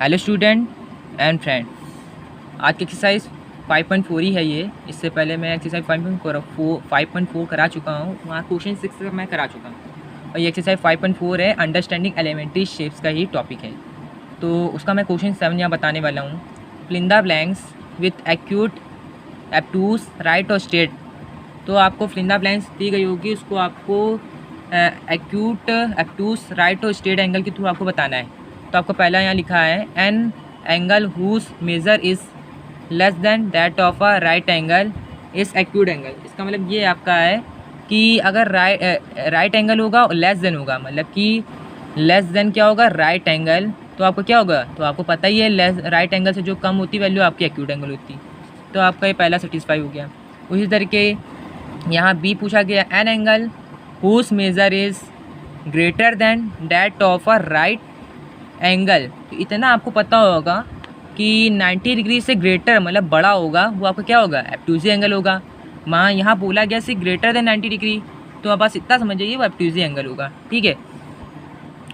Hello student and friend, आज की exercise 5.4 ही है ये। इससे पहले मैं एक्सरसाइज 5.4 करा चुका हूँ, वहाँ क्वेश्चन 6 मैं करा चुका हूँ और ये एक्सरसाइज 5.4 है। अंडरस्टैंडिंग एलिमेंट्री शेप्स का ही टॉपिक है, तो उसका मैं क्वेश्चन 7 यहाँ बताने वाला हूँ। Fill the blanks with acute, obtuse, right और स्ट्रेट। तो आपको फिल द ब्लैंक्स दी गई होगी, उसको आपको एक्यूट, एब्टूस, राइट और स्ट्रेट एंगल के थ्रू आपको बताना है। तो आपको पहला यहाँ लिखा है an angle whose measure is less than that of a right angle is acute angle. इसका मतलब ये आपका है कि अगर राइट एंगल होगा और लेस देन होगा, मतलब कि लेस देन क्या होगा, राइट एंगल, तो आपको क्या होगा, तो आपको पता ही है लेस राइट एंगल से जो कम होती वैल्यू आपकी एक्यूट एंगल होती। तो आपका ये पहला सेटिस्फाई हो गया। उसी तरीके यहाँ बी पूछा गया an angle whose measure is greater than that of a right angle. तो इतना आपको पता होगा कि 90 डिग्री से ग्रेटर मतलब बड़ा होगा, वो आपका क्या होगा, एब्टूसी एंगल होगा। यहाँ बोला गया सी ग्रेटर देन 90 डिग्री, तो आप बस इतना समझ जाइए वो एब्टूसी एंगल होगा। ठीक है,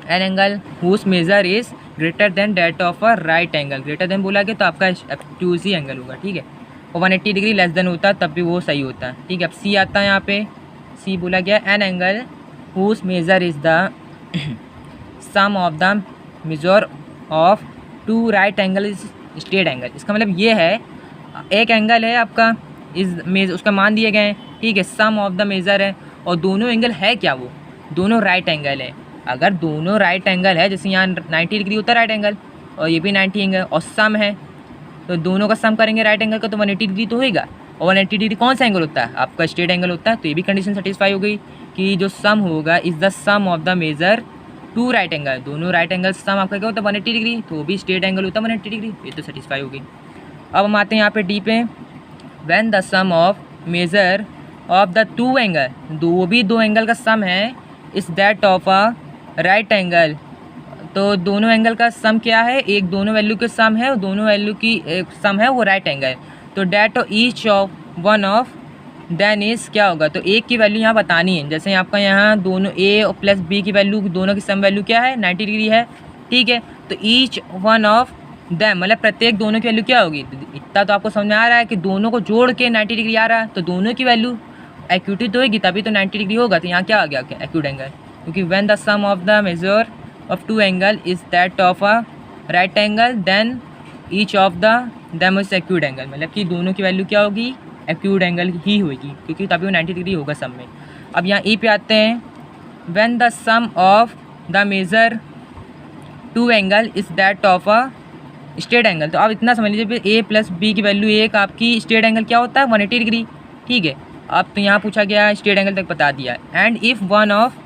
an angle whose measure is greater than that of a right angle, greater than बोला गया तो आपका एब्टूसी एंगल होगा। ठीक है, और 180 डिग्री लेस देन होता है तब भी वो सही होता है। ठीक है, अब सी आता है। यहाँ पे सी बोला गया an angle whose measure is the sum of the measure of two right angle is straight angle. इसका मतलब ये है, एक एंगल है आपका, इस उसका मान दिए गए हैं। ठीक है, सम ऑफ द मेज़र है और दोनों एंगल है क्या, वो दोनों राइट एंगल है। अगर दोनों राइट एंगल है, जैसे यहाँ 90 डिग्री होता है राइट एंगल और ये भी 90 एंगल और सम है, तो दोनों का सम करेंगे राइट एंगल का तो 180 डिग्री तो होएगा। और 180 डिग्री कौन सा एंगल होता है, आपका स्ट्रेट एंगल होता है। तो ये भी कंडीशन सेटिस्फाई हो गई कि जो सम होगा is the sum of the measure two right angle, दोनों राइट एंगल सम आपका क्या होता है 180 डिग्री, तो वो भी स्ट्रेट एंगल होता है 180 डिग्री। ये तो सेटिस्फाई हो गई। अब हम आते हैं यहाँ पे डी पे, when the sum of measure of the two angle, दो एंगल का सम है, is that of a right angle. तो दोनों एंगल का सम क्या है, एक दोनों वैल्यू के सम है और दोनों वैल्यू की एक सम है वो राइट एंगल। तो that of each of one of them is क्या होगा, तो एक की वैल्यू यहाँ बतानी है। जैसे आपका यहाँ दोनों ए और प्लस बी की वैल्यू, दोनों की सम वैल्यू क्या है 90 डिग्री है। ठीक है, तो ईच वन ऑफ दैम मतलब प्रत्येक दोनों की वैल्यू क्या होगी। इतना तो आपको समझ में आ रहा है कि दोनों को जोड़ के 90 डिग्री आ रहा है, तो दोनों की वैल्यू एक्यूटी तो होगी तभी तो 90 डिग्री होगा। तो यहाँ क्या आ गया एक्यूट एंगल, क्योंकि when the sum of the measure of two angle is that of a right angle then each of the them is acute angle, मतलब कि दोनों की वैल्यू क्या होगी, एक्यूट एंगल ही होगी, क्योंकि तभी वो 90 डिग्री होगा सम में। अब यहाँ ई पे आते हैं, when the sum of the measure two angle is that of a straight angle. तो आप इतना समझ लीजिए ए प्लस बी की वैल्यू एक आपकी स्ट्रेट एंगल क्या होता है 180 डिग्री। ठीक है, अब तो यहाँ पूछा गया स्ट्रेट एंगल तक बता दिया। And if one of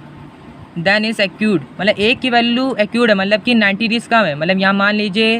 them is acute, मतलब एक की वैल्यू एक्यूट है, मतलब कि 90 डिग्री कम है, मतलब यहाँ मान लीजिए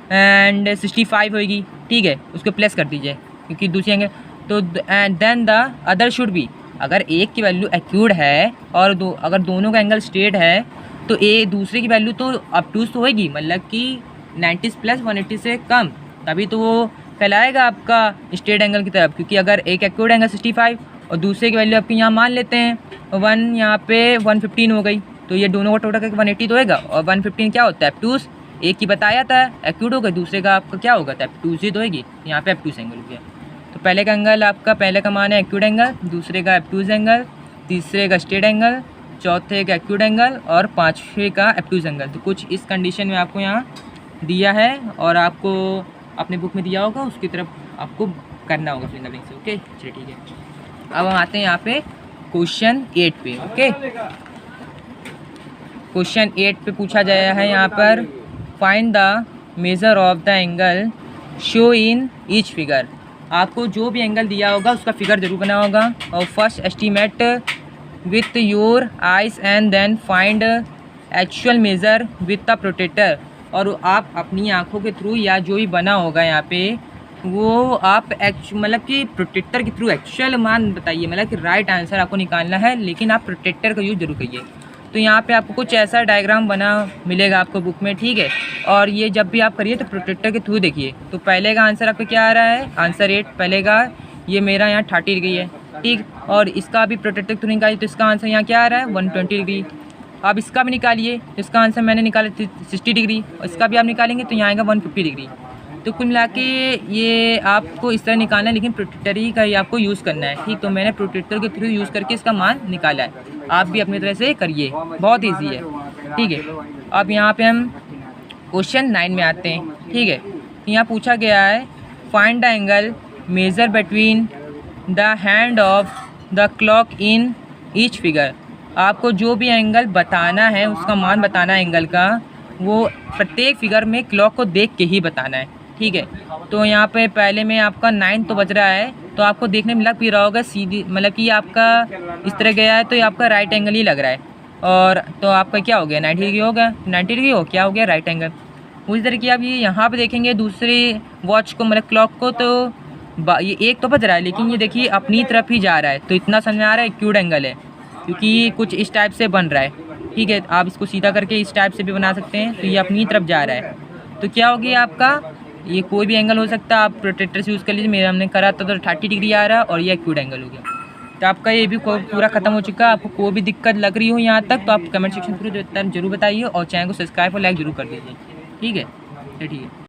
एंड 65 होगी। ठीक है, उसको प्लस कर दीजिए क्योंकि दूसरी एंगल, तो then the other should be, अगर एक की वैल्यू एक्यूट है और अगर दोनों का एंगल स्ट्रेट है तो ए दूसरे की वैल्यू तो ऑब्टूस तो होगी, मतलब कि 90 प्लस 180 से कम, तभी तो वो कहलाएगा आपका स्ट्रेट एंगल की तरफ। क्योंकि अगर एक एक्यूट एंगल 65 और दूसरे की वैल्यू आपकी यहाँ मान लेते हैं 1, यहाँ पे 115 हो गई, तो ये दोनों का टोटल करके 180 तो होएगा। और 115 क्या होता है, एब्टूस, एक की बताया था एक्यूट होगा, दूसरे का आपका क्या होगा, तो एब्टूस ही तो होगी। यहाँ पे एब्टूस एंगल हो गया। तो पहले का एंगल आपका, पहले का मान है एक्यूट एंगल, दूसरे का एब्टूस एंगल, तीसरे का स्ट्रेट एंगल, चौथे का एक्यूट एंगल और पाँचवें का एब्टूस एंगल। तो कुछ इस कंडीशन में आपको यहाँ दिया है और आपको अपने बुक में दिया होगा, उसकी तरफ आपको करना होगा फिंगर लिंक से। ओके, चलिए ठीक है। अब हम आते हैं यहाँ पे क्वेश्चन 8 पे। ओके, क्वेश्चन 8 पे पूछा गया है यहाँ पर, find the measure of the angle show in each figure. आपको जो भी एंगल दिया होगा उसका फिगर जरूर बना होगा। और first estimate with your eyes and then find actual measure with the protractor. और आप अपनी आँखों के थ्रू या जो भी बना होगा यहाँ पे वो आप मतलब कि प्रोटेक्टर के थ्रू एक्चुअल मान बताइए, मतलब कि राइट आंसर आपको निकालना है, लेकिन आप प्रोटेक्टर का यूज़ जरूर करिए। तो यहाँ पे आपको कुछ ऐसा डायग्राम बना मिलेगा आपको बुक में। ठीक है, और ये जब भी आप करिए तो प्रोटेक्टर के थ्रू देखिए। तो पहले का आंसर आपका क्या आ रहा है, आंसर 8 पहले का, ये मेरा यहाँ 30 डिग्री है। ठीक, और इसका भी प्रोटेक्टर के थ्रू निकालिए तो इसका आंसर यहाँ क्या आ रहा है 120 डिग्री। आप इसका भी निकालिए, इसका आंसर मैंने निकाला 60 डिग्री, और इसका भी आप निकालेंगे तो यहाँ आएगा 150 डिग्री। तो कुल मिला के ये आपको इस तरह निकालना है, लेकिन प्रोट्रैक्टर ही का ही आपको यूज़ करना है, ठीक। तो मैंने प्रोट्रैक्टर के थ्रू यूज़ करके इसका मान निकाला है, आप भी अपनी तरह से करिए, बहुत ईजी है, ठीक है। अब यहाँ पे हम क्वेश्चन 9 में आते हैं, ठीक है। यहाँ पूछा गया है find the angle measure between the hand of the clock in each figure. आपको जो भी एंगल बताना है उसका मान बताना है एंगल का, वो प्रत्येक फिगर में क्लॉक को देख के ही बताना है, ठीक है। तो यहाँ पे पहले में आपका 9 तो बज रहा है, तो आपको देखने में लग भी रहा होगा सीधी, मतलब कि आपका इस तरह गया है तो ये आपका राइट एंगल ही लग रहा है, और तो आपका क्या हो गया 90 डिग्री हो गया, 90 डिग्री हो क्या हो गया राइट एंगल। उसी तरह की आप ये यहाँ पे देखेंगे दूसरी वॉच को, मतलब क्लॉक को, तो ये 1 तो बज रहा है, लेकिन ये देखिए अपनी तरफ ही जा रहा है, तो इतना समझ में आ रहा है एक्यूट एंगल है, क्योंकि कुछ इस टाइप से बन रहा है, ठीक है। आप इसको सीधा करके इस टाइप से भी बना सकते हैं, तो ये अपनी तरफ जा रहा है, तो क्या होगी आपका, ये कोई भी एंगल हो सकता है, आप प्रोट्रैक्टर से यूज़ कर लीजिए। मेरा हमने करा था तो 30 डिग्री आ रहा है, और ये एक्यूट एंगल हो गया। तो आपका ये भी पूरा ख़त्म हो चुका है। आपको कोई भी दिक्कत लग रही हो यहाँ तक तो आप कमेंट सेक्शन में जरूर बताइए, और चैनल को सब्सक्राइब और लाइक जरूर कर दीजिए, ठीक है। ठीक है।